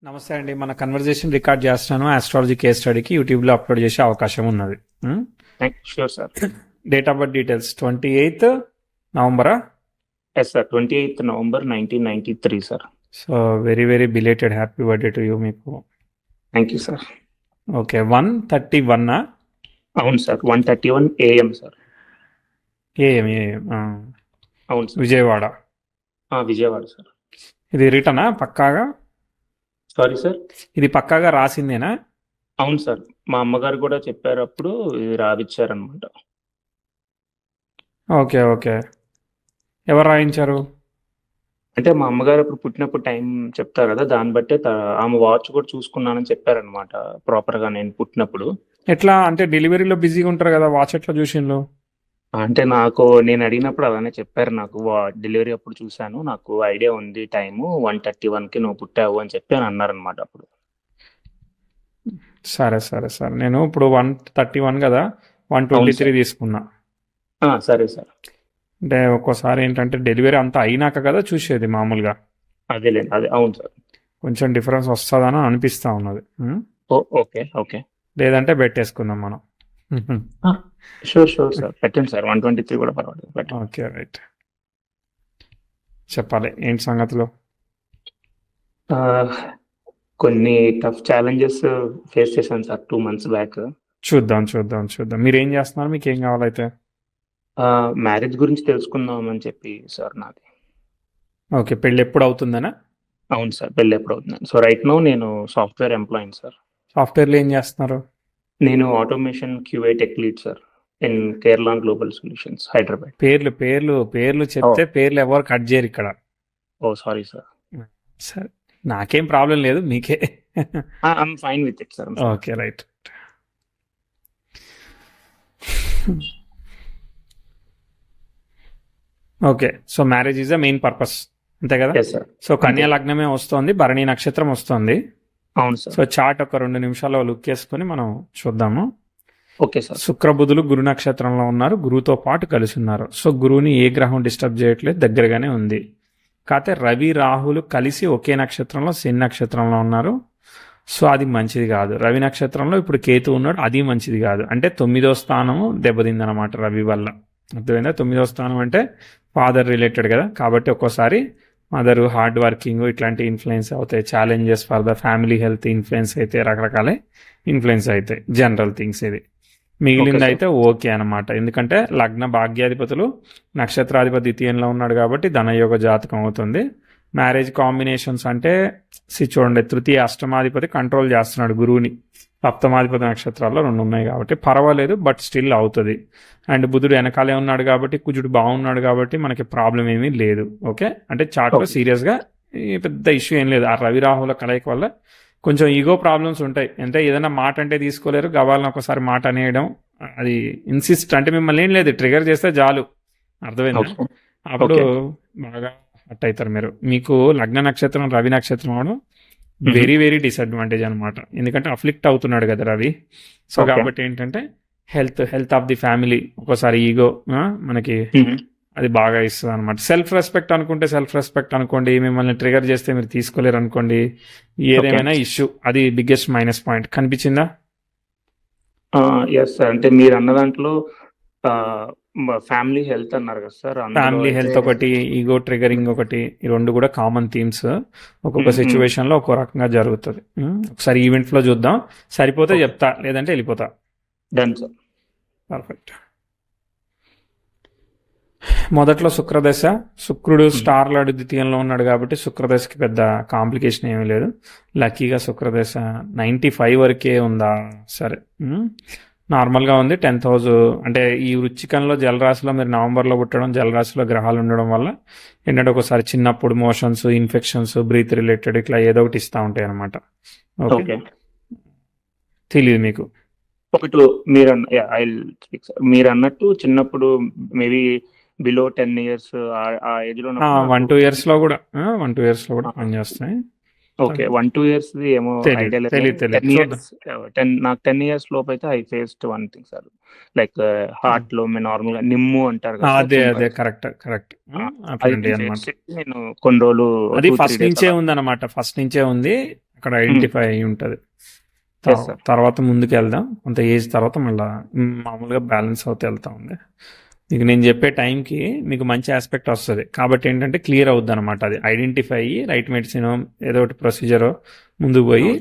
నమస్తే అండి. మన కన్వర్జేషన్ రికార్డ్ చేస్తున్నాను. ఆస్ట్రాలజీ కేస్ స్టడీకి యూట్యూబ్లో అప్లోడ్ చేసే అవకాశం ఉన్నది. Sure sir. Date of birth details 28th నవంబరా? Yes sir, 28th November 1993 sir. So very very belated happy birthday to you మీకు. Thank you sir. ఓకే, 1:31 అవును సార్, 1:31 AM సార్. ఏఎం. అవును sir. Vijayawada. Vijayawada sir. ఇది రిటర్నా పక్కాగా? Sorry sir. ఇది పక్కాగా రాసిందేనా? అవును సార్, మా అమ్మగారు కూడా చెప్పారు అప్పుడు, ఇది రావిచ్చారనమాట. Okay okay. ఎవరు రాయించారు? అంటే మా అమ్మగారు అప్పుడు పుట్టినప్పుడు టైం చెప్తారు కదా, దాన్ని బట్టే ఆమె వాచ్ కూడా చూసుకున్నానని చెప్పారనమాట ప్రాపర్గా నేను పుట్టినప్పుడు. ఎట్లా అంటే డెలివరీలో బిజీగా ఉంటారు కదా, వాచ్ ఎట్లా చూసిండ్రు? అంటే నేను అడిగినప్పుడు అలానే చెప్పారు. నాకు డెలివరీ అప్పుడు చూశాను, నాకు ఐడియా ఉంది టైము 1:31కి నువ్వు పుట్టావు అని చెప్పి అని అన్నారనమాట అప్పుడు. సరే సరే సరే, నేను ఇప్పుడు 1:31 కదా, 1:23 తీసుకున్నా. సరే సార్. అంటే ఒక్కోసారి ఏంటంటే డెలివరీ అంతా అయినాక కదా చూసేది మామూలుగా. అదేలేండి, అదే అవును సార్. కొంచెం డిఫరెన్స్ వస్తుందని అనిపిస్తూ ఉన్నది. Okay okay. లేదంటే పెట్టేసుకుందాం మనం. షూర్ షూర్ సార్, పెట్టండి సార్. 1:23 కూడా పర్వాలేదు, పెట్టండి. Okay right. చెప్పాలి ఏంటి సంగతులు? కొన్ని టఫ్ ఛాలెంజెస్ ఫేస్ చేశాను సార్ 2 months బ్యాక్. చూద్దాం చూద్దాం చూద్దాం. మీరు ఏం చేస్తున్నారు? మీకు ఏం కావాలైతే? మ్యారేజ్ గురించి తెలుసుకుందామని చెప్పి సార్ నాది. ఓకే, పెళ్ళి ఎప్పుడు అవుతుందనా? అవును సార్, పెళ్ళి ఎప్పుడు అవుతుందని. సో రైట్ నో నేను సాఫ్ట్వేర్ ఎంప్లాయీ సార్. సాఫ్ట్వేర్లో ఏం చేస్తున్నారు? నేను automation QA tech lead sir in Kerala global solutions, Hyderabad. పేర్లు పేర్లు పేర్లు చెప్తే పేర్లు ఎవరు కట్ చేయరు ఇక్కడ. Sorry sir. సరే, నాకేం ప్రాబ్లం లేదు, మీకే. I'm fine with it sir. Okay right. Okay, so marriage is the main purpose, అంతే కదా? Yes sir. సో కన్యా లగ్నమే వస్తుంది, భరణి నక్షత్రం వస్తుంది. అవును సార్. సో చార్ట్ ఒక 2 నిమిషాల్లో లుక్ చేసుకుని మనం చూద్దాము. Okay sir. శుక్ర బుధులు గురు నక్షత్రంలో ఉన్నారు, గురువుతో పాటు కలిసి ఉన్నారు. సో గురువుని ఏ గ్రహం డిస్టర్బ్ చేయట్లేదు, దగ్గరగానే ఉంది. కాకపోతే రవి రాహులు కలిసి ఒకే నక్షత్రంలో శని నక్షత్రంలో ఉన్నారు. సో అది మంచిది కాదు. రవి నక్షత్రంలో ఇప్పుడు కేతు ఉన్నాడు, అది మంచిది కాదు. అంటే 9వ స్థానము దెబ్బతిందనమాట రవి వల్ల. అర్థమైందా? 9వ స్థానం అంటే ఫాదర్ రిలేటెడ్ కదా, కాబట్టి ఒక్కోసారి మదరు హార్డ్ వర్కింగ్ ఇట్లాంటి ఇన్ఫ్లుయెన్స్ అవుతాయి. Challenges for the family health influence అయితే, రకరకాల ఇన్ఫ్లుయెన్స్ అవుతాయి. జనరల్ థింగ్స్ ఇది. మిగిలింది అయితే ఓకే అనమాట. ఎందుకంటే లగ్న భాగ్యాధిపతులు నక్షత్రాధిపతి ద్వితీయంలో ఉన్నాడు కాబట్టి ధనయోగ జాతకం అవుతుంది. మ్యారేజ్ కాంబినేషన్స్ అంటే చూడండి, తృతీయ అష్టమాధిపతి కంట్రోల్ చేస్తున్నాడు గురువుని. సప్తమాధిపతి నక్షత్రాల్లో 2 ఉన్నాయి కాబట్టి పర్వాలేదు, బట్ స్టిల్ అవుతుంది. అండ్ బుధుడు వెనకాలే ఉన్నాడు కాబట్టి, కుజుడు బాగున్నాడు కాబట్టి మనకి ప్రాబ్లం ఏమీ లేదు. ఓకే, అంటే చార్ట్లో సీరియస్గా పెద్ద ఇష్యూ ఏం లేదు. ఆ రవి రాహుల కలయిక వల్ల కొంచెం ఈగో ప్రాబ్లమ్స్ ఉంటాయి. అంటే ఏదైనా మాట అంటే తీసుకోలేరు, గవాలని ఒకసారి మాట అనేయడం, అది ఇన్సిస్ట్ అంటే మిమ్మల్ని ఏం లేదు, ట్రిగర్ చేస్తే చాలు. అర్థమైందా? అప్పుడు బాగా హట్ అవుతారు మీరు. మీకు లగ్న నక్షత్రం రవి నక్షత్రం అవడం వెరీ వెరీ డిసడ్వాంటేజ్ అనమాట. ఎందుకంటే అఫ్లిక్ట్ అవుతున్నాడు కదా రవి. సో కాబట్టి ఏంటంటే హెల్త్ ఆఫ్ ది ఫ్యామిలీ, ఒక్కోసారి ఈగో మనకి అది బాగా ఇస్తుంది అనమాట. సెల్ఫ్ రెస్పెక్ట్ అనుకుంటే సెల్ఫ్ రెస్పెక్ట్ అనుకోండి, మిమ్మల్ని ట్రిగర్ చేస్తే మీరు తీసుకోలేరు అనుకోండి, ఏదేమైనా ఇష్యూ. అది బిగ్గెస్ట్ మైనస్ పాయింట్. కనిపించిందా? ఎస్ సార్, అంటే మీరు అన్న దాంట్లో ఫ్యామిలీ హెల్త్ అన్నారు కదా సార్. ఫ్యామిలీ హెల్త్ ఒకటి, ఈగో ట్రిగరింగ్ ఒకటి, ఈ 2 కూడా కామన్ థీమ్స్. ఒక్కొక్క సిచ్యువేషన్ లో ఒక్కో రకంగా జరుగుతుంది. ఒకసారి ఈవెంట్ లో చూద్దాం, సరిపోతే చెప్తా, లేదంటే వెళ్ళిపోతా. Done sir. పర్ఫెక్ట్. మొదట్లో శుక్రదశ, శుక్రుడు స్టార్ లాడు ద్వితీయంలో ఉన్నాడు కాబట్టి శుక్రదశకి పెద్ద కాంప్లికేషన్ ఏమీ లేదు. లక్కీగా శుక్రదశ 95 వరకే ఉందా? సరే, నార్మల్గా ఉంది. 10th house అంటే ఈ వృచ్చికంలో జలరాశిలో మీరు నవంబర్లో పుట్టడం, జలరాశిలో గ్రహాలు ఉండడం వల్ల ఏంటంటే ఒకసారి చిన్నప్పుడు మోషన్స్, ఇన్ఫెక్షన్స్, బ్రీత్ రిలేటెడ్ ఇట్లా ఏదో ఒకటి ఇస్తూ ఉంటాయి అనమాట. ఓకే, తెలియదు మీకు? మీరు అన్నట్టు చిన్నప్పుడు మేబీ బిలో 10 years ఆ ఏజ్ లో 1-2 years లో కూడా 1-2 years లో కూడా పనిచేస్తాయి. ఓకే, 1-2 years ఏమో ఐడియా లేదు. నాకు 10 years లోపు అయితే I faced one thing sir, like heart లో నార్మల్ గా నిమ్ము అంటారు కదా. అదే కరెక్ట్. నేను కొన్ని రోజులు అది ఫస్ట్ నుంచే ఉంది అనమాట. ఫస్ట్ నుంచే ఉంది అక్కడ ఐడెంటిఫై అయి ఉంటుంది. Yes, sir. తర్వాత ముందుకు వెళ్దాం, కొంత ఏజ్ తర్వాత మళ్ళీ మామూలుగా బ్యాలెన్స్ అవుతూ వెళ్తా ఉంది. మీకు నేను చెప్పే టైంకి మీకు మంచి ఆస్పెక్ట్ వస్తుంది కాబట్టి ఏంటంటే క్లియర్ అవుద్ది అనమాట. అది ఐడెంటిఫై అయ్యి రైట్ మెడిసిన్ ఏదో ఒకటి ప్రొసీజర్ ముందుకు పోయి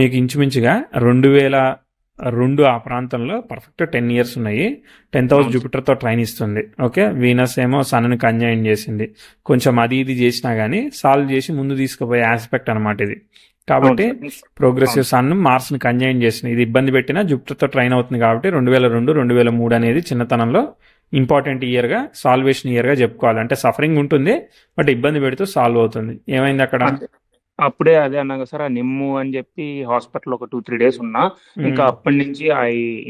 మీకు ఇంచుమించుగా 2002 ఆ ప్రాంతంలో పర్ఫెక్ట్ 10 years ఉన్నాయి. 10th house జూపిటర్తో ట్రైన్ ఇస్తుంది. ఓకే, వీనస్ ఏమో సన్ను కంజైన్ చేసింది. కొంచెం అది ఇది చేసినా కానీ సాల్వ్ చేసి ముందు తీసుకుపోయే ఆస్పెక్ట్ అనమాట ఇది. కాబట్టి ప్రోగ్రెసివ్ సన్ మార్స్ని కంజైన్ చేసింది. ఇది ఇబ్బంది పెట్టినా జూపిటర్తో ట్రైన్ అవుతుంది కాబట్టి 2002, 2003 అనేది చిన్నతనంలో ఇంపార్టెంట్ ఇయర్గా, సాల్వేషన్ ఇయర్గా చెప్పుకోవాలి. అంటే సఫరింగ్ ఉంటుంది బట్ ఇబ్బంది పెడుతూ సాల్వ్ అవుతుంది. ఏమైంది అక్కడ? అప్పుడే అదే అన్నాగా సార్, ఆ నిమ్ము అని చెప్పి హాస్పిటల్ ఒక 2-3 days ఉన్నా. ఇంకా అప్పటి నుంచి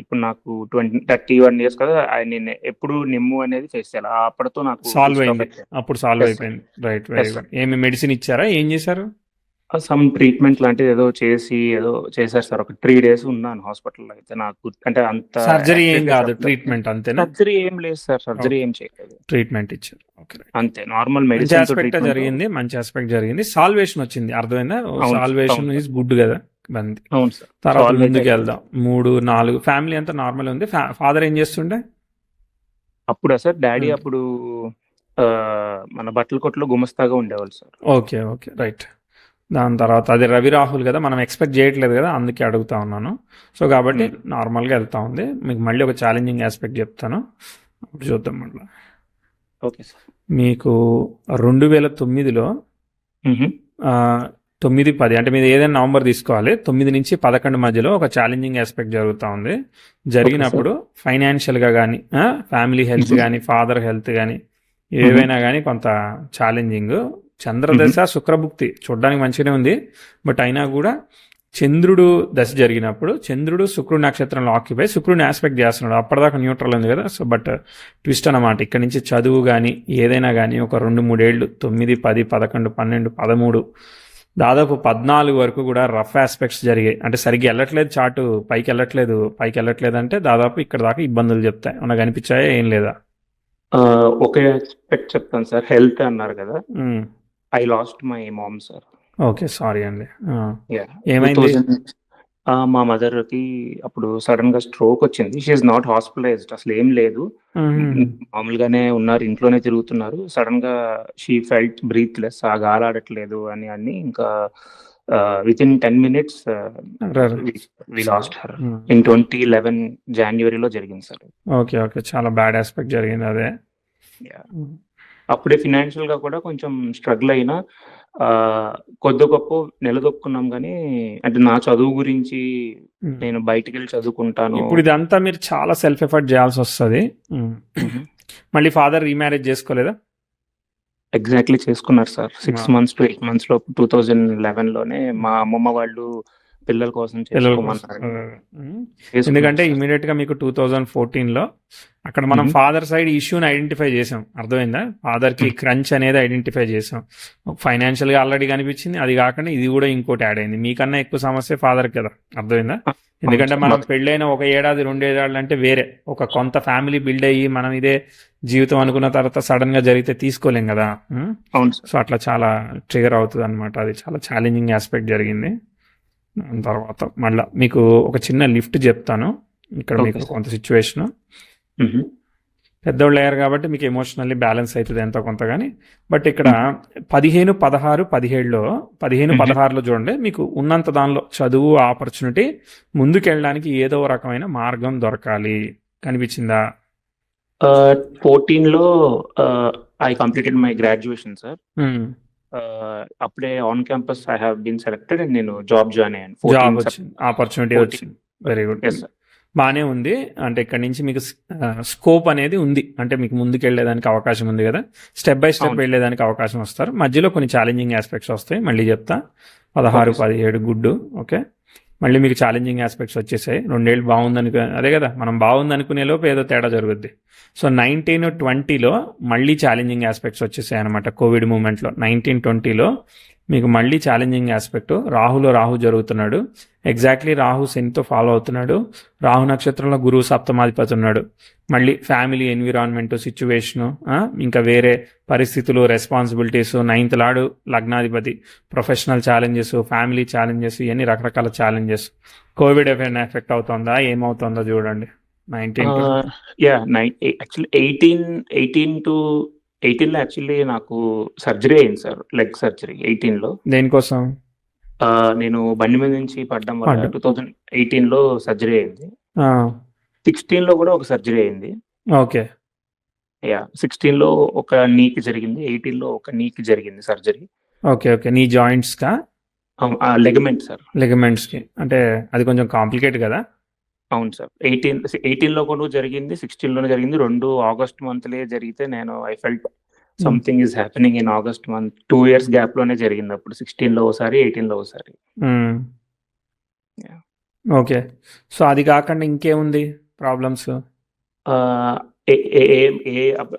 ఇప్పుడు నాకు 31 years కదా, నేను ఎప్పుడు నిమ్ము అనేది చేసేయాలి. అప్పటితో నాకు సాల్వ్ అయింది. అప్పుడు సాల్వ్ అయిపోయింది. Right, very good. ఏమి మెడిసిన్ ఇచ్చారా, ఏం చేశారు? సమ్ ట్రీట్మెంట్ లాంటిది ఏదో చేశారు సార్. ఒక 3 days ఉన్నాను హాస్పిటల్లో. అయితే నాకు అంటే అంత సర్జరీ ఏం కాదు, ట్రీట్మెంట్ అంతేనా? సర్జరీ ఏం లేదు సార్, సర్జరీ ఏం చేయలేదు, ట్రీట్మెంట్ ఇచ్చారు. అంతే, నార్మల్ మంచి మెడిసిన్ ఆస్పెక్ట్ జరిగింది, మంచి ఆస్పెక్ట్ జరిగింది. సాల్వేషన్ వచ్చింది, అర్థమైందా? సాల్వేషన్ ఈజ్ గుడ్ కదా. బంది అవును సార్. తర్వాత ముందుకు వెళ్దాం. 3, 4 ఫ్యామిలీ అంతా నార్మల్ ఉంది. ఫాదర్ ఏం చేస్తుండే అప్పుడా సార్? డాడీ అప్పుడు మన బట్టల కొట్లో గుమస్తాగా ఉండేవాళ్ళు సార్. Okay, okay, right. దాని తర్వాత అది రవి రాహుల్ కదా, మనం ఎక్స్పెక్ట్ చేయట్లేదు కదా, అందుకే అడుగుతా ఉన్నాను. సో కాబట్టి నార్మల్గా వెళ్తా ఉంది. మీకు మళ్ళీ ఒక ఛాలెంజింగ్ ఆస్పెక్ట్ చెప్తాను, అప్పుడు చూద్దాం మళ్ళీ. Okay sir. మీకు 2009లో 9-10 అంటే మీరు ఏదైనా నవంబర్ తీసుకోవాలి. 9 నుంచి 11 మధ్యలో ఒక ఛాలెంజింగ్ ఆస్పెక్ట్ జరుగుతూ ఉంది. జరిగినప్పుడు ఫైనాన్షియల్గా కానీ, ఫ్యామిలీ హెల్త్ కానీ, ఫాదర్ హెల్త్ కానీ, ఏవైనా కానీ కొంత ఛాలెంజింగ్. చంద్రదశ శుక్రభుక్తి చూడడానికి మంచిగానే ఉంది, బట్ అయినా కూడా చంద్రుడు దశ జరిగినప్పుడు చంద్రుడు శుక్రుడి నక్షత్రంలో ఆక్యుపై శుక్రుడిని ఆస్పెక్ట్ చేస్తున్నాడు. అప్పటిదాకా న్యూట్రల్ ఉంది కదా. సో బట్ ట్విస్ట్ అన్నమాట. ఇక్కడ నుంచి చదువు కానీ ఏదైనా కానీ ఒక 2-3 ఏళ్ళు 9, 10, 11, 12, 13 దాదాపు 14 వరకు కూడా రఫ్ ఆస్పెక్ట్స్ జరిగాయి. అంటే సరిగ్గా వెళ్ళట్లేదు, చాటు పైకి వెళ్ళట్లేదు అంటే దాదాపు ఇక్కడ దాకా ఇబ్బందులు చెప్తాయి. మనకు అనిపించాయా, ఏం లేదా? ఒకే ఆస్పెక్ట్ చెప్తాను సార్. హెల్త్ అన్నారు కదా, I lost my mom sir. Okay, sorry అండి. ఏమైంది? మా మదర్ కి అప్పుడు సడన్ గా స్ట్రోక్ వచ్చింది. షీఈస్ నాట్ హాస్పిటలైజ్డ్, అసలు ఏం లేదు, మామూలుగానే ఉన్నారు, ఇంట్లోనే తిరుగుతున్నారు. సడన్ గా షీ ఫెల్ట్ బ్రీత్లెస్, ఆ గాలాడట్లేదు అని ఇంకా within 10 minutes we lost her in 2011 January జరిగింది సార్. ఓకే, ఓకే, చాలా బ్యాడ్ ఆస్పెక్ట్ జరిగింది అదే. అప్పుడే ఫినాన్షియల్ గా కూడా కొంచెం స్ట్రగుల్ అయినా కొద్ది గొప్ప నిలదొక్కున్నాం. కానీ అంటే నా చదువు గురించి నేను బయటికి వెళ్ళి చదువుకుంటాను. ఇప్పుడు ఇదంతా మీరు చాలా సెల్ఫ్ ఎఫర్ట్ చేయాల్సి వస్తుంది. మళ్ళీ ఫాదర్ రీమ్యారేజ్ చేసుకోలేదా? ఎగ్జాక్ట్లీ చేసుకున్నారు సార్. 6 months to 8 months లో 2011లోనే మా అమ్మమ్మ వాళ్ళు పిల్లల కోసం చేసుకోమన్నారు. ఎందుకంటే ఇమీడియట్ గా మీకు 2014లో అక్కడ మనం ఫాదర్ సైడ్ ఇష్యూని ఐడెంటిఫై చేసాం, అర్థమైందా? ఫాదర్ కి క్రంచ్ అనేది ఐడెంటిఫై చేసాం. ఫైనాన్షియల్ గా ఆల్రెడీ కనిపించింది, అది కాకుండా ఇది కూడా ఇంకోటి యాడ్ అయింది. మీకన్నా ఎక్కువ సమస్య ఫాదర్ కదా, అర్థమైందా? ఎందుకంటే మనం పెళ్ళైన 1 ఏడాది 2 ఏడాది అంటే వేరే, ఒక కొంత ఫ్యామిలీ బిల్డ్ అయ్యి మనం ఇదే జీవితం అనుకున్న తర్వాత సడన్ గా జరిగితే తీసుకోలేం కదా. సో అట్లా చాలా ట్రిగర్ అవుతుంది అనమాట. అది చాలా ఛాలెంజింగ్ ఆస్పెక్ట్ జరిగింది. తర్వాత మళ్ళీ మీకు ఒక చిన్న లిఫ్ట్ చెప్తాను. ఇక్కడ మీకు కొంత సిచ్యువేషన్, పెద్దోళ్ళు అయ్యారు కాబట్టి మీకు ఎమోషనల్లీ బ్యాలెన్స్ అవుతుంది ఎంతో కొంత. కానీ బట్ ఇక్కడ 15, 16, 17లో 15, 16లో చూడండి, మీకు ఉన్నంత దానిలో చదువు ఆపర్చునిటీ ముందుకెళ్ళడానికి ఏదో రకమైన మార్గం దొరకాలి, కనిపించిందా? 14లో I completed my graduation sir. అప్పుడే on campus I have been selected and నేను జాబ్ జాయిన్ అయ్యాను. జాబ్ వచ్చింది, ఆపర్చునిటీ వచ్చింది. వెరీ గుడ్, బాగానే ఉంది. అంటే ఇక్కడ నుంచి మీకు స్కోప్ అనేది ఉంది, అంటే మీకు ముందుకు వెళ్ళేదానికి అవకాశం ఉంది కదా. స్టెప్ బై స్టెప్ వెళ్ళేదానికి అవకాశం వస్తారు. మధ్యలో కొన్ని ఛాలెంజింగ్ ఆస్పెక్ట్స్ వస్తాయి, మళ్ళీ చెప్తా. 16, 17 గుడ్. ఓకే, మళ్ళీ మీకు ఛాలెంజింగ్ ఆస్పెక్ట్స్ వచ్చేసాయి. 2 ఏళ్ళు బాగుంది అదే కదా, మనం బాగుంది అనుకునే లోపు ఏదో తేడా జరుగుద్ది. సో 1920లో మళ్ళీ ఛాలెంజింగ్ ఆస్పెక్ట్స్ వచ్చేసాయి అనమాట. కోవిడ్ మూమెంట్లో 1920లో మీకు మళ్ళీ ఛాలెంజింగ్ ఆస్పెక్ట్. రాహు జరుగుతున్నాడు, ఎగ్జాక్ట్లీ రాహు శనితో ఫాలో అవుతున్నాడు. రాహు నక్షత్రంలో గురువు సప్తమాధిపతి ఉన్నాడు. మళ్ళీ ఫ్యామిలీ, ఎన్విరాన్మెంట్, సిచ్యువేషను, ఇంకా వేరే పరిస్థితులు, రెస్పాన్సిబిలిటీస్. 9th లార్డ్ లగ్నాధిపతి, ప్రొఫెషనల్ ఛాలెంజెస్, ఫ్యామిలీ ఛాలెంజెస్, ఇవన్నీ రకరకాల ఛాలెంజెస్. కోవిడ్ ఎఫెక్ట్ అవుతుందా, ఏమవుతుందో చూడండి. 18 యాక్చువల్లీ నాకు సర్జరీ అయింది సార్, లెగ్ సర్జరీ 18లో. దేనికోసం? నేను బండి మీద నుంచి పడ్డం వల్ల 2018లో సర్జరీ అయింది. 16లో కూడా ఒక సర్జరీ అయింది. ఓకే. 16లో ఒక నీకి జరిగింది, 18లో ఒక నీకి జరిగింది సర్జరీ. ఓకే. నీ జాయింట్స్ కా? Ligament sir. లెగమెంట్స్ కి అంటే అది కొంచెం కాంప్లికేట్ కదా. అవును సార్. 18లో కూడా జరిగింది, 16లోనే జరిగింది. 2 ఆగస్ట్ మంత్లే జరిగితే నేను I felt something is happening in August month. 2 years gap లోనే జరిగింది. అప్పుడు 16లో ఒకసారి, 18లో ఒకసారి. ఓకే. సో అది కాకుండా ఇంకేముంది ప్రాబ్లమ్స్?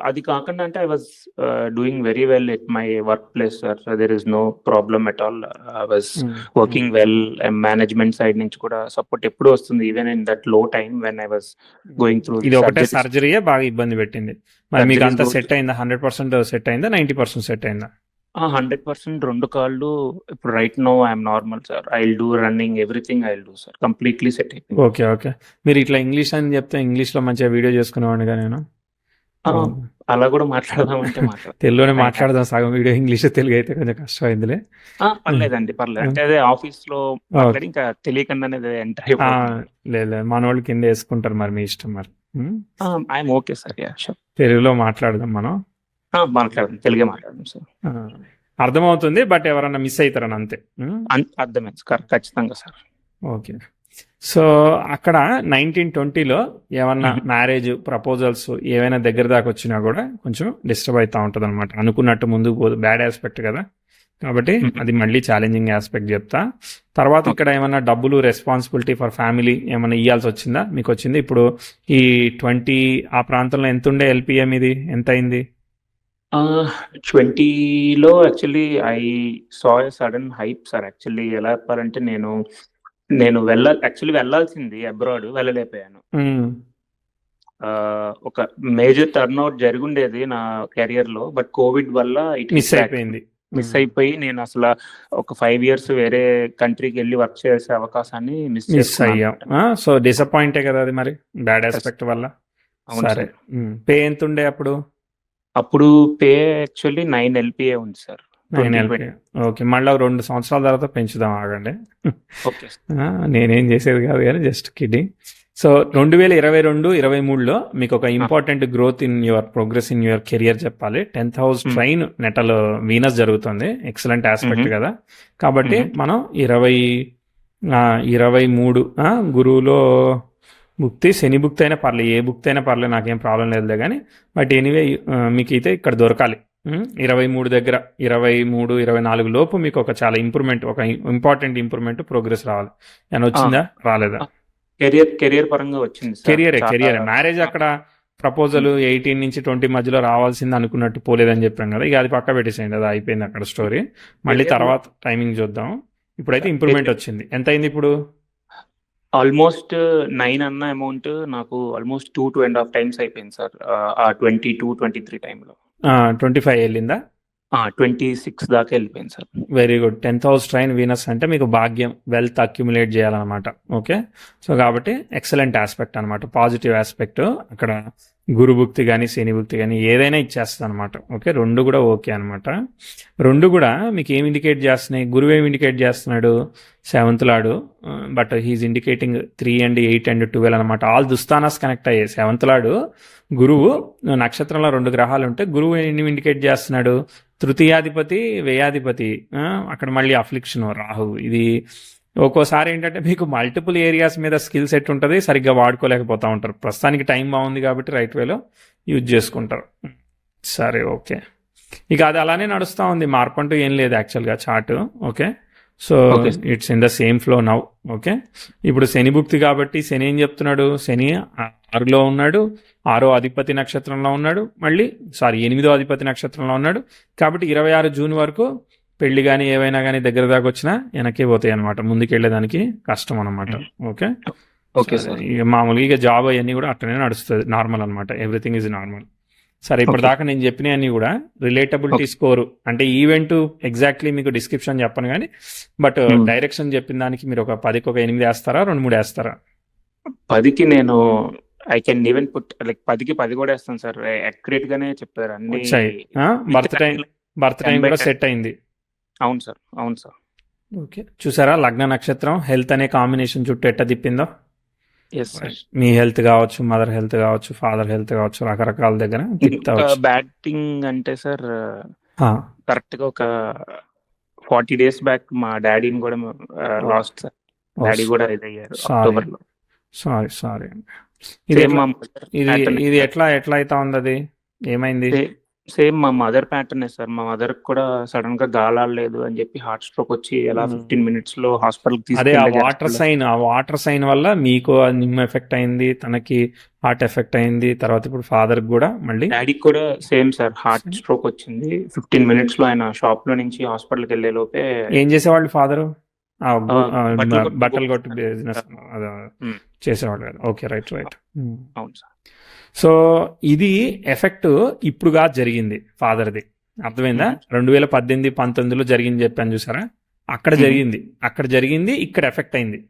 అది కాకుండా అంటే I was doing very well at my work place sir. There is no problem at all. I was working well. Management side నుంచి కూడా సపోర్ట్ ఎప్పుడు వస్తుంది, ఈవెన్ ఇన్ దట్ లో time when I was going through. ఇది ఒకటే సర్జరీయే బాగా ఇబ్బంది పెట్టింది. మరి మీకు అంతా సెట్ అయిందా? 100% సెట్ అయిందా, 90% సెట్ అయిందా? 100% 2 కాళ్ళు ఇప్పుడు right no I'm normal sir. I will do running, everything I will do sir. Completely set అయిపోయింది. ఓకే. మీరు ఇట్లా ఇంగ్లీష్ అని చెప్తే ఇంగ్లీష్ లో మంచిగా వీడియో చేసుకునేవాడిగా నేను. అలా కూడా మాట్లాడదామంటే తెలుగులోనే మాట్లాడదాం. సగం వీడియో ఇంగ్లీష్, తెలుగు అయితే కొంచెం కష్టం అయిందిలే. పర్లేదండి, పర్లేదు. అంటే అదే ఆఫీస్ లో మాట్లాడి ఇంకా తెలియకుండానే ఎంటర్ అయిపోయింది. లేదు, మన వాళ్ళు కింద వేసుకుంటారు, మరి మీ ఇష్టం. మరి ఐఎమ్ ఓకే సార్. తెలుగులో మాట్లాడదాం మనం. మాట్లాడదాం, తెలుగే మాట్లాడదాం సార్. అర్థమవుతుంది, బట్ ఎవరన్నా మిస్ అవుతారని అంతే. అర్థమైంది సార్, ఖచ్చితంగా సార్. ఓకే. సో అక్కడ 1920లో ఏమన్నా మ్యారేజ్ ప్రపోజల్స్ ఏవైనా దగ్గర దాకా వచ్చినా కూడా కొంచెం డిస్టర్బ్ అవుతూ ఉంటుంది అనమాట. అనుకున్నట్టు ముందుకు పోదు, బ్యాడ్ ఆస్పెక్ట్ కదా. కాబట్టి అది మళ్ళీ ఛాలెంజింగ్ ఆస్పెక్ట్ చెప్తా. తర్వాత ఇక్కడ ఏమన్నా డబ్బులు, రెస్పాన్సిబిలిటీ ఫర్ ఫ్యామిలీ ఏమన్నా ఇవ్వాల్సి వచ్చిందా? మీకు వచ్చింది. ఇప్పుడు ఈ 20 ఆ ప్రాంతంలో ఎంత ఉండే ఎల్పిఎం, ఇది ఎంత అయింది? 20లో actually I saw a sudden hype sir. Actually ఎలా చెప్పాలంటే నేను వెళ్ళాల్సింది అబ్రాడ్, వెళ్ళలేకపోయాను. ఒక మేజర్ టర్న్ అవుట్ జరుగుండేది నా కెరియర్ లో, బట్ కోవిడ్ వల్ల మిస్ అయిపోయి నేను అసలు ఒక 5 years వేరే కంట్రీకి వెళ్ళి వర్క్ చేసే అవకాశాన్ని మిస్ అయ్యాం. సో డిసప్పాయింటే కదా అది, మరి బ్యాడ్ ఆస్పెక్ట్ వల్ల. సరే, పే ఎంత ఉండే అప్పుడు? అప్పుడు పే యాక్చువల్లీ 9 LPA ఉంది సార్. 9 LPA. ఓకే. మళ్ళీ 2 సంవత్సరాల తర్వాత పెంచుదాం, ఆగండి. ఓకే. నేనేం చేసేది కాదు కానీ జస్ట్ కిడ్డింగ్. సో 2022-23లో మీకు ఒక important growth in your progress in your career చెప్పాలి. 10th house ట్రైన్ నెటలో వీనస్ జరుగుతుంది. ఎక్సలెంట్ ఆస్పెక్ట్ కదా. కాబట్టి మనం 23 గురువులో భుక్తి, శని భుక్తి అయినా పర్లేదు, ఏ భుక్తి అయినా పర్లేదు, నాకేం ప్రాబ్లం లేదు కానీ. బట్ ఎనీవే మీకు అయితే ఇక్కడ దొరకాలి. 23 దగ్గర 23-24 లోపు మీకు ఒక చాలా ఇంప్రూవ్మెంట్, ఒక ఇంపార్టెంట్ ఇంప్రూవ్మెంట్, ప్రోగ్రెస్ రావాలి. అని వచ్చిందా, రాలేదా? కెరియర్ పరంగా వచ్చింది. కెరియర్ మ్యారేజ్ అక్కడ ప్రపోజల్ 18 నుంచి 20 మధ్యలో రావాల్సింది, అనుకున్నట్టు పోలేదని చెప్పాం కదా. ఇక అది పక్క పెట్టేసేయండి, అది అయిపోయింది అక్కడ స్టోరీ. మళ్ళీ తర్వాత టైమింగ్ చూద్దాం. ఇప్పుడైతే ఇంప్రూవ్మెంట్ వచ్చింది. ఎంత అయింది ఇప్పుడు? ఆల్మోస్ట్ 9 అన్న అమౌంట్ నాకు ఆల్మోస్ట్ 2.5 times అయిపోయింది సార్. 22-23 టైంలో 25 వెళ్ళిందా? 26 దాకా వెళ్ళిపోయింది sir. Very good. 10th house train Venus అంటే మీకు భాగ్యం, వెల్త్ అక్యుములేట్ చేయాలన్నమాట. ఓకే. సో కాబట్టి ఎక్సలెంట్ ఆస్పెక్ట్ అనమాట, పాజిటివ్ ఆస్పెక్ట్. అక్కడ గురు భుక్తి కానీ శని భుక్తి కానీ ఏదైనా ఇచ్చేస్తుంది అనమాట. ఓకే, 2 కూడా ఓకే అనమాట. 2 కూడా మీకు ఏమి ఇండికేట్ చేస్తున్నాయి? గురువు ఏమి ఇండికేట్ చేస్తున్నాడు? 7th lord, but he is indicating 3 and 8 and 12 అనమాట. ఆల్ దుస్తానాస్ కనెక్ట్ అయ్యాయి. 7th lord గురువు నక్షత్రంలో 2 గ్రహాలు ఉంటే గురువు ఏమి ఇండికేట్ చేస్తున్నాడు? తృతీయాధిపతి, వ్యయాధిపతి. అక్కడ మళ్ళీ అఫ్లిక్షన్ రాహు. ఇది ఒక్కోసారి ఏంటంటే మీకు మల్టిపుల్ ఏరియాస్ మీద స్కిల్ సెట్ ఉంటుంది, సరిగ్గా వాడుకోలేకపోతూ ఉంటారు. ప్రస్తుతానికి టైం బాగుంది కాబట్టి రైట్ వేలో యూజ్ చేసుకుంటారు. సరే, ఓకే. ఇక అది అలానే నడుస్తూ ఉంది, మార్పు అంటూ ఏం లేదు యాక్చువల్గా chart. Okay. So okay sir. It's in the same flow now. Okay, ఇప్పుడు శని భుక్తి కాబట్టి శని ఏం చెప్తున్నాడు, శని 6లో ఉన్నాడు, 6వ అధిపతి నక్షత్రంలో ఉన్నాడు, మళ్ళీ 8వ అధిపతి నక్షత్రంలో ఉన్నాడు. కాబట్టి 26 జూన్ వరకు పెళ్లి కానీ ఏవైనా కానీ దగ్గర దాకా వచ్చినా వెనక్కి పోతాయి అనమాట, ముందుకు వెళ్ళేదానికి కష్టం అనమాట. Okay, okay sir. ఇక మామూలుగా ఇక జాబ్ అవన్నీ కూడా అట్లనే నడుస్తుంది, నార్మల్ అనమాట, ఎవ్రీథింగ్ ఈజ్ నార్మల్. సరే, ఇప్పుడు దాకా నేను చెప్పినవన్నీ కూడా రిలేటబిలిటీ స్కోరు అంటే ఈవెంట్ ఎగ్జాక్ట్లీ మీకు డిస్క్రిప్షన్ చెప్పను కానీ, బట్ డైరెక్షన్ చెప్పిన దానికి మీరు ఒక 10కి ఒక 8 వేస్తారా, 2-3 వేస్తారా? 10కి నేను I can even put like 10కి 10 కూడా వేస్తాను సార్. అక్యురేట్ గానే చెప్పారు అన్ని. బర్త్ టైం కూడా సెట్ అయింది. అవును సార్, అవును సార్. ఓకే, చూసారా లగ్న నక్షత్రం హెల్త్ అనే కాంబినేషన్ చుట్టూ ఎట్ట తిప్పిందో. Yes sir. మీ హెల్త్ కావచ్చు, మదర్ హెల్త్ కావచ్చు, ఫాదర్ హెల్త్ కావచ్చు, రకరకాల దగ్గర బ్యాటింగ్ అంటే సార్ కరెక్ట్ గా ఒక 40 days బ్యాక్ మా డాడీని కూడా లాస్ట్ సార్. డాడీ కూడా ఇదయ్యారు అక్టోబర్ లో. సారీ ఇది ఎట్లా అవుతా ఉంది, అది ఏమైంది? సేమ్ మా మదర్ ప్యాటర్న్ సార్. మా మదర్ కూడా సడన్ గా గాలాడలేదు అని చెప్పి హార్ట్ స్ట్రోక్ వచ్చి ఎలా 15 minutes లో హాస్పిటల్ అదే ఆ వాటర్ సైన్ వల్ల మీకు నిమ్ ఎఫెక్ట్ అయింది, తనకి హార్ట్ ఎఫెక్ట్ అయింది, తర్వాత ఇప్పుడు ఫాదర్ కూడా మళ్ళీ డాడీకి కూడా సేమ్ సార్ హార్ట్ స్ట్రోక్ వచ్చింది. 15 minutes లో ఆయన షాప్ లో నుంచి హాస్పిటల్కి వెళ్లే లోపే. ఏం చేసేవాళ్ళు ఫాదర్? బట్టలు కొట్టు బిజినెస్ చేసేవాళ్ళు కదా. Okay, right. అవును సార్. సో ఇది ఎఫెక్ట్ ఇప్పుడుగా జరిగింది ఫాదర్ది, అర్థమైందా? 2018-19లో జరిగింది చెప్పాను చూసారా, అక్కడ జరిగింది, ఇక్కడ ఎఫెక్ట్ అయింది.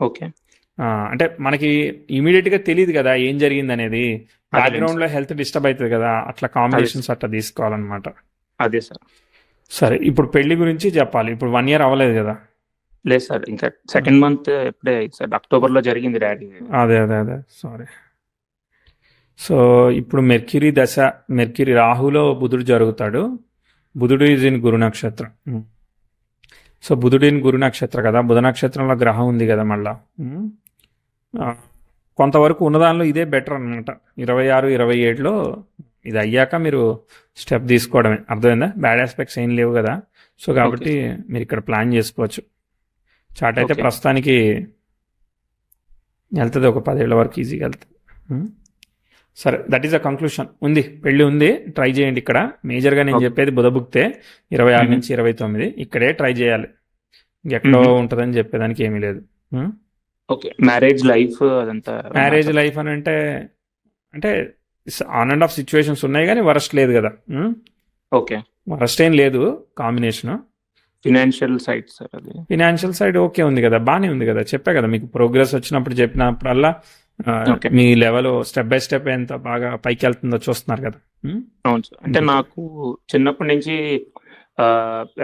ఓకే, అంటే మనకి ఇమీడియట్ గా తెలియదు కదా ఏం జరిగింది అనేది, బ్యాక్గ్రౌండ్ లో హెల్త్ డిస్టర్బ్ అవుతుంది కదా, అట్లా కాంబినేషన్స్ అట్లా తీసుకోవాలన్నమాట. అదే సార్. సరే, ఇప్పుడు పెళ్లి గురించి చెప్పాలి. ఇప్పుడు 1 year అవ్వలేదు కదా? లేదు సార్, ఇంకా 2nd month ఎప్పుడే సార్, అక్టోబర్ లో జరిగింది డాడీ. అదే సారీ. సో ఇప్పుడు మెర్క్యూరీ దశ, మెర్క్యూరీ రాహులో బుధుడు జరుగుతాడు. బుధుడు ఈజ్ ఇన్ గురు నక్షత్రం. సో బుధుడు ఇన్ గురు నక్షత్రం కదా, బుధ నక్షత్రంలో గ్రహం ఉంది కదా మళ్ళా. కొంతవరకు ఉన్నదానిలో ఇదే బెటర్ అనమాట. 26-27లో ఇది అయ్యాక మీరు స్టెప్ తీసుకోవడమే, అర్థమైందా? బ్యాడ్ ఆస్పెక్ట్స్ ఏం లేవు కదా, సో కాబట్టి మీరు ఇక్కడ ప్లాన్ చేసుకోవచ్చు. చాట్ అయితే ప్రస్తుతానికి వెళ్తుంది, ఒక 10 ఏళ్ల వరకు ఈజీగా వెళ్తుంది. సరే, దట్ ఈస్ అ కంక్లూషన్. ఉంది, పెళ్లి ఉంది, ట్రై చేయండి. ఇక్కడ మేజర్గా నేను చెప్పేది బుధబుక్తే 26-29 ఇక్కడే ట్రై చేయాలి, ఎక్కడో ఉంటుందని చెప్పేదానికి ఏమీ లేదు. మ్యారేజ్ లైఫ్ అదంతా, మ్యారేజ్ లైఫ్ అని అంటే ఆన్ అండ్ ఆఫ్ సిచ్యువేషన్స్ ఉన్నాయి కానీ వరస్ట్ లేదు కదా. ఓకే, వరస్ట్ ఏం లేదు కాంబినేషన్. ఫినాన్షియల్ సైడ్ సార్, అది ఫినాన్షియల్ సైడ్ ఓకే ఉంది కదా, బాగానే ఉంది కదా. చెప్పా కదా మీకు, ప్రోగ్రెస్ వచ్చినప్పుడు చెప్పినప్పుడల్లా మీ లెవెల్ స్టెప్ బై స్టెప్ ఎంత బాగా పైకి వెళ్తుందో చూస్తున్నారు కదా. అవును సార్. అంటే నాకు చిన్నప్పటి నుంచి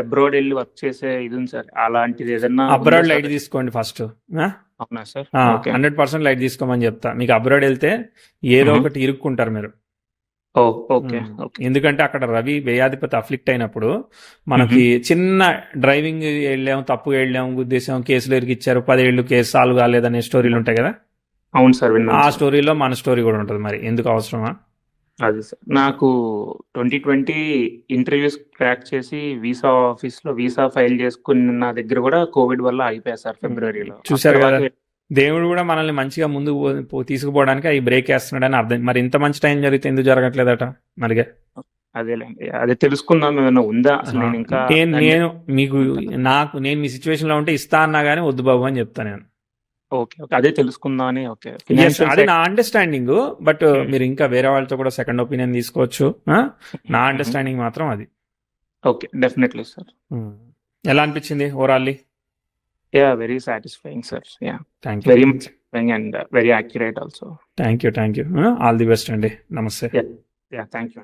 అబ్రాడ్ వెళ్ళి వర్క్ చేసే ఇది ఉంది సార్. అలాంటిది ఏదన్నా అబ్రాడ్ లైట్ తీసుకోండి ఫస్ట్. అవునా సార్? 100% లైట్ తీసుకోమని చెప్తా. మీకు అబ్రాడ్ వెళ్తే ఏదో ఒకటి ఇరుక్కుంటారు మీరు. ఎందుకంటే అక్కడ రవి వ్యయాధిపతి అఫ్లిక్ట్ అయినప్పుడు మనకి చిన్న డ్రైవింగ్ వెళ్ళాము, తప్పుగా వెళ్ళాము, గుద్దేశాం, కేసులు ఇరికిచ్చారు, 10 ఏళ్ళు కేసు సాల్వ్ కాలేదనే స్టోరీలు ఉంటాయి కదా. అవును సార్, ఆ స్టోరీలో మన స్టోరీ కూడా ఉంటుంది. మరి ఎందుకు అవసరమా? అది సార్, నాకు 2020 ఇంటర్వ్యూస్ క్రాక్ చేసి వీసా ఆఫీస్ లో వీసా ఫైల్ చేసుకున్న దగ్గర కూడా కోవిడ్ వల్ల అయిపోయా సార్, ఫిబ్రవరిలో. చూసారు కదా, దేవుడు కూడా మనల్ని మంచిగా ముందుకు తీసుకుపోవడానికి అవి బ్రేక్ వేస్తున్నాడని అర్థం. మరి ఇంత మంచి టైం జరిగితే ఎందుకు జరగట్లేదట మరిగా? అదేలేండి, అదే తెలుసుకుందాం ఏమైనా ఉందా అసలు. నేను ఇంకా నేను మీ సిచ్యువేషన్ లో ఉంటే ఇస్తా అన్నా గానీ వద్దు బాబు అని చెప్తాను నేను. ఓకే, అదే తెలుసుకుందాం అని. ఓకే, అది నా అండర్స్టాండింగ్. బట్ మీరు ఇంకా వేరే వాళ్ళతో కూడా సెకండ్ ఒపీనియన్ తీసుకోవచ్చు. నా అండర్స్టాండింగ్ మాత్రం అది. Okay, definitely sir. ఎలా అనిపించింది ఓవరాల్లీ? Yeah, very satisfying, sir. Yeah. Thank you. Very much satisfying and very accurate also. Thank you. All the best, Andy. Namaste. Yeah, thank you.